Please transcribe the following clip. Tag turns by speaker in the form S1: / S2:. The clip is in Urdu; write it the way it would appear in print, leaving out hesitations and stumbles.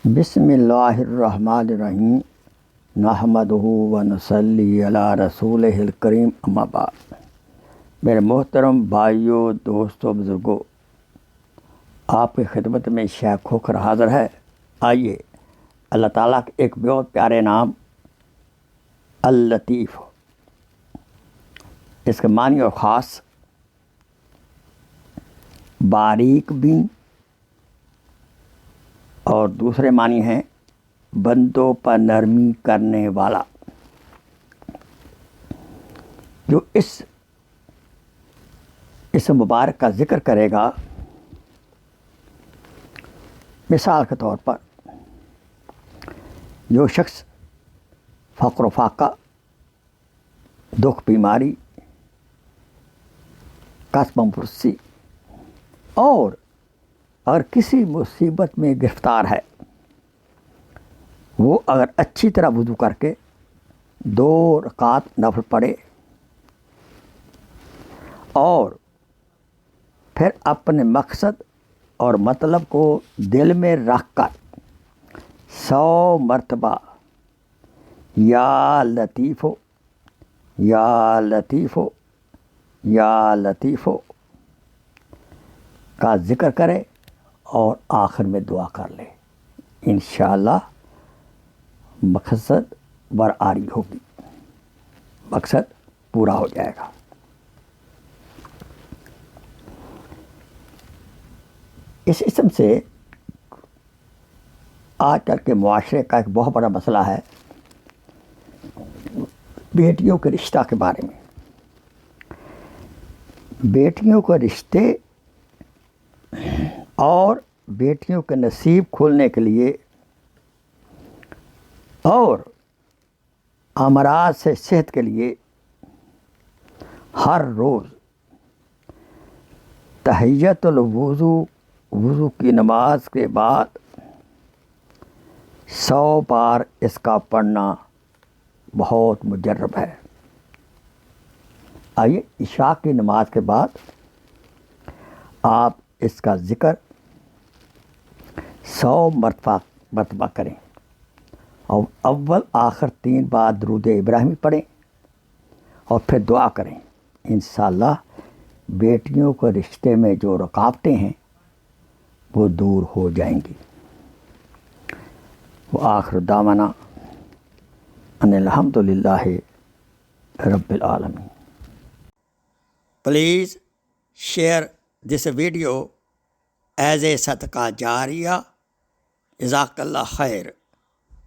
S1: بسم اللہ الرحمن الرحیم نحمدہ ونصلی علی رسولہ الکریم اما بعد۔ میرے محترم بھائیوں، دوستوں، بزرگوں، آپ کی خدمت میں شیخ کھوکھر حاضر ہے۔ آئیے اللہ تعالیٰ کے ایک بہت پیارے نام اللطیف، اس کے معنی اور خاص باریک بین، اور دوسرے معنی ہیں بندوں پر نرمی کرنے والا۔ جو اس مبارک کا ذکر کرے گا، مثال کے طور پر جو شخص فقر و فاقہ، دکھ، بیماری، قصب پرسی اور اگر کسی مصیبت میں گرفتار ہے، وہ اگر اچھی طرح وضو کر کے 2 رکعت نفل پڑھے اور پھر اپنے مقصد اور مطلب کو دل میں رکھ کر 100 مرتبہ یا لطیفو یا لطیفو یا لطیفو کا ذکر کرے اور آخر میں دعا کر لے، انشاءاللہ مقصد برآری ہوگی، مقصد پورا ہو جائے گا۔ اس اسم سے آج کل کے معاشرے کا ایک بہت بڑا مسئلہ ہے، بیٹیوں کے رشتہ کے بارے میں۔ بیٹیوں کے رشتے اور بیٹیوں کے نصیب کھولنے کے لیے اور امراض سے صحت کے لیے ہر روز تحیۃ الوضو، وضو کی نماز کے بعد 100 بار اس کا پڑھنا بہت مجرب ہے۔ آئیے عشاء کی نماز کے بعد آپ اس کا ذکر 100 مرتبہ کریں اور اول آخر 3 بار درود ابراہیمی پڑھیں اور پھر دعا کریں، انشاءاللہ بیٹیوں کے رشتے میں جو رکاوٹیں ہیں وہ دور ہو جائیں گی۔ وآخر دعوانا ان الحمدللہ رب العالمین۔ Please share this video as a صدقہ جاریہ۔ جزاک اللہ خیر۔